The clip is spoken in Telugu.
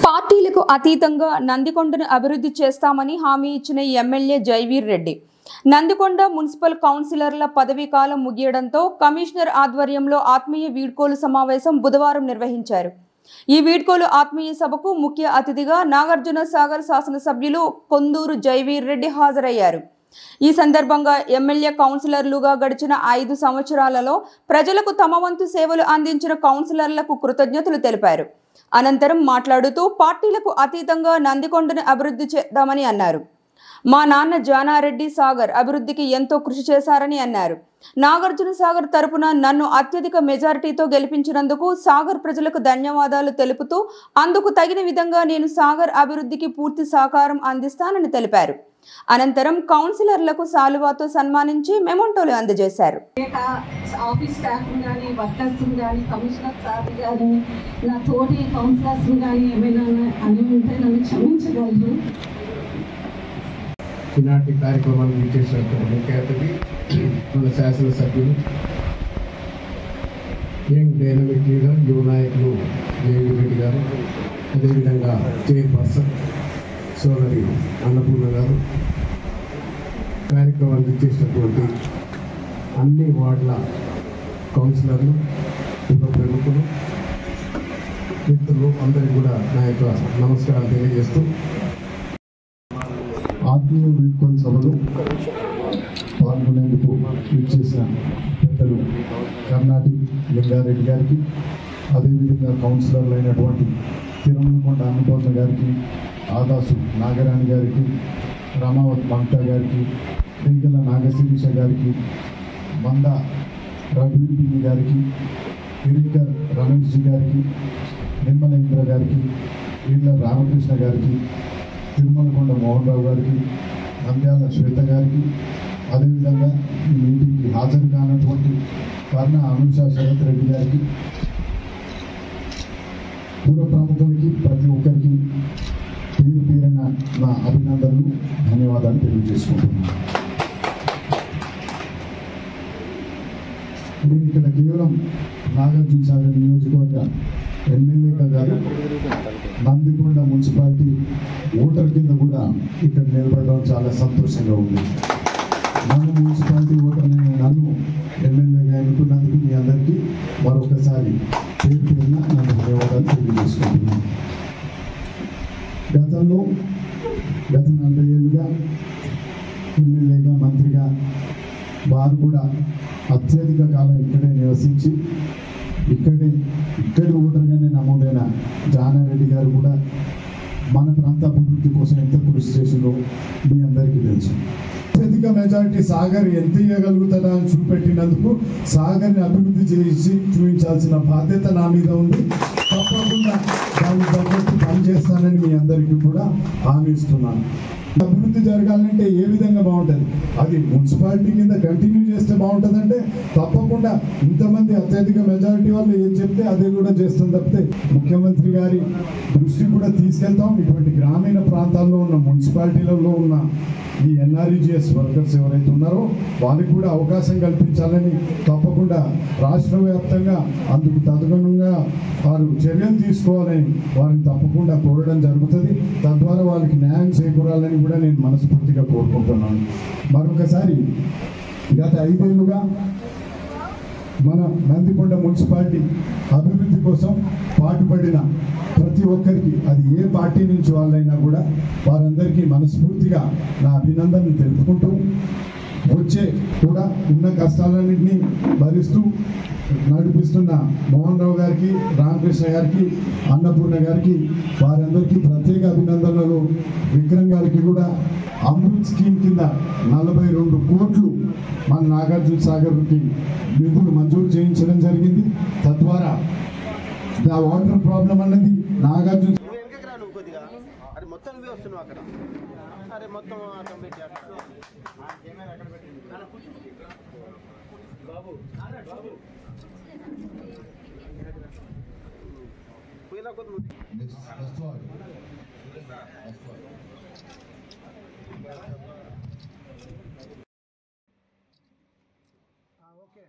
పార్టీలకు అతీతంగా నందికొండను అభివృద్ధి చేస్తామని హామీ ఇచ్చిన ఎమ్మెల్యే జైవీర్ రెడ్డి నందికొండ మున్సిపల్ కౌన్సిలర్ల పదవీ కాలం ముగియడంతో కమిషనర్ ఆధ్వర్యంలో ఆత్మీయ వీడ్కోలు సమావేశం బుధవారం నిర్వహించారు. ఈ వీడ్కోలు ఆత్మీయ సభకు ముఖ్య అతిథిగా నాగార్జున సాగర్ శాసనసభ్యులు కొందూరు జైవీర్ రెడ్డి హాజరయ్యారు. ఈ సందర్భంగా ఎమ్మెల్యే కౌన్సిలర్లుగా గడిచిన 5 సంవత్సరాలలో ప్రజలకు తమ వంతు సేవలు అందించిన కౌన్సిలర్లకు కృతజ్ఞతలు తెలిపారు. అనంతరం మాట్లాడుతూ పార్టీలకు అతీతంగా నందికొండను అభివృద్ధి చేద్దామని అన్నారు. మా నాన్న జానారెడ్డి సాగర్ అభివృద్ధికి ఎంతో కృషి చేశారని అన్నారు. నాగార్జున సాగర్ తరపున నన్ను అత్యధిక మెజారిటీతో గెలిపించినందుకు సాగర్ ప్రజలకు ధన్యవాదాలు తెలుపుతూ అందుకు తగిన విధంగా నేను సాగర్ అభివృద్ధికి పూర్తి సహకారం అందిస్తానని తెలిపారు. అనంతరం కౌన్సిలర్లకు సాలువాతో సన్మానించి మెమోంటోలు అందజేశారు. ఆఫీస్ స్టాఫ్ కానీ వర్కర్స్ కానీ కమిషనర్ సార్ కానీ నా తోటి కౌన్సిలర్స్ కానీ ఏమైనా అని ఉంటే నన్ను క్షమించగలరు. ఈనాటి కార్యక్రమాన్ని విచ్చేసినటువంటి ముఖ్య అతిథి మన శాసనసభ్యులు యంగ్ డైనమిక్ లీడర్ యువ నాయకులు జైవీర్ రెడ్డి గారు, అదేవిధంగా చైర్పర్సన్ సోదరి అన్నపూర్ణ గారు, కార్యక్రమాన్ని విచ్చేసినటువంటి అన్ని వార్డుల కౌన్సిలర్లు, ఉప ప్రముఖులు, మిత్రులు అందరికీ కూడా నా యొక్క నమస్కారాలు తెలియజేస్తూ ఆత్మీయ వీడ్కోలు సభలో పాల్గొనేందుకు విచ్చేసిన పెద్దలు కర్ణాటి లింగారెడ్డి గారికి, అదేవిధంగా కౌన్సిలర్లు అయినటువంటి తిరుమలకొండ అన్నపూర్ణ గారికి, ఆదాసు నాగరాణి గారికి, రామావత్ మంతా గారికి, రింగల నాగశిరీష గారికి, మంద రఘువీపి గారికి, గిరికర్ రమేష్ గారికి, నిర్మల ఇంద్ర గారికి, వీళ్ళ రామకృష్ణ గారికి, తిరుమలకొండ మోహన్ రావు గారికి, నంద్యాల శ్వేత గారికి, అదేవిధంగా ఈ మీటింగ్కి హాజరు కానటువంటి కర్ణ అనుష శరత్ రెడ్డి గారికి, పూర్వ ప్రముఖులకి ప్రతి ఒక్కరికి పేరు పేరున నా అభినందనలు, ధన్యవాదాలు తెలియజేసుకుంటున్నాను. నేను ఇక్కడ కేవలం నాగార్జున సాగర్ నియోజకవర్గ ఎమ్మెల్యేగా కాదు, నందికొండ మున్సిపాలిటీ ఓటర్ కింద కూడా ఇక్కడ నిలబడడం చాలా సంతోషంగా ఉంది. మన మున్సిపాలిటీ ఓటర్ని నన్ను ఎమ్మెల్యేగా ఎన్నుకున్నందుకు మీ అందరికీ మరొకసారి పేరు పేరున నా ధన్యవాదాలు తెలియజేసుకుంటున్నాను. గత 40 ఏళ్ళుగా ఎమ్మెల్యేగా, మంత్రిగా వారు కూడా అత్యధిక కాలం ఇక్కడే నివసించి ఇక్కడి ఓటర్గానే నమోదైన జానారెడ్డి గారు కూడా మన ప్రాంత అభివృద్ధి కోసం ఎంత కృషి చేసిందో మీ అందరికీ తెలుసు. అత్యధిక మెజారిటీ సాగర్ ఎంత ఇవ్వగలుగుతుందా అని చూపెట్టినందుకు సాగర్ని అభివృద్ధి చేసి చూపించాల్సిన బాధ్యత నా మీద ఉంది. తప్పకుండా దాన్ని తగ్గట్టు పనిచేస్తానని మీ అందరికీ కూడా హామీ ఇస్తున్నాను. అభివృద్ధి జరగాలంటే ఏ విధంగా బాగుంటుంది, అది మున్సిపాలిటీ కింద కంటిన్యూ చేస్తే బాగుంటుందంటే తప్పకుండా ఇంతమంది అత్యధిక మెజారిటీ వాళ్ళు ఏం చెప్తే అదే కూడా చేస్తాం తప్పితే ముఖ్యమంత్రి గారి దృష్టి కూడా తీసుకెళ్తాం. ఇటువంటి గ్రామీణ ప్రాంతాల్లో ఉన్న మున్సిపాలిటీలలో ఉన్న ఈ ఎన్ఆర్ఈజిఎస్ వర్కర్స్ ఎవరైతే ఉన్నారో వారికి కూడా అవకాశం కల్పించాలని తప్పకుండా రాష్ట్ర వ్యాప్తంగా అందుకు తదనుగుణంగా వారు చర్యలు తీసుకోవాలని వారిని తప్పకుండా కోరడం జరుగుతుంది. తద్వారా వాళ్ళకి న్యాయం చేకూరాలని కూడా నేను మనస్ఫూర్తిగా కోరుకుంటున్నాను. మరొకసారి గత 5 ఏళ్ళుగా మన నందికొండ మున్సిపాలిటీ అభివృద్ధి కోసం పాటుపడిన ప్రతి ఒక్కరికి, అది ఏ పార్టీ నుంచి వాళ్ళైనా కూడా వారందరికీ మనస్ఫూర్తిగా నా అభినందనలు తెలుపుకుంటూ వచ్చే కూడా ఉన్న కష్టాలన్నింటినీ భరిస్తూ నడిపిస్తున్న మోహన్ రావు గారికి, రామకృష్ణ గారికి, అన్నపూర్ణ గారికి వారందరికీ ప్రత్యేక అభినందనలు. విక్రమ్ గారికి కూడా అమృత్ స్కీమ్ కింద 42 కోట్లు మన నాగార్జున సాగర్కి నిధులు మంజూరు చేయించడం జరిగింది. తద్వారా ఆ వాటర్ ప్రాబ్లం అన్నది నాగార్జున ఓకే.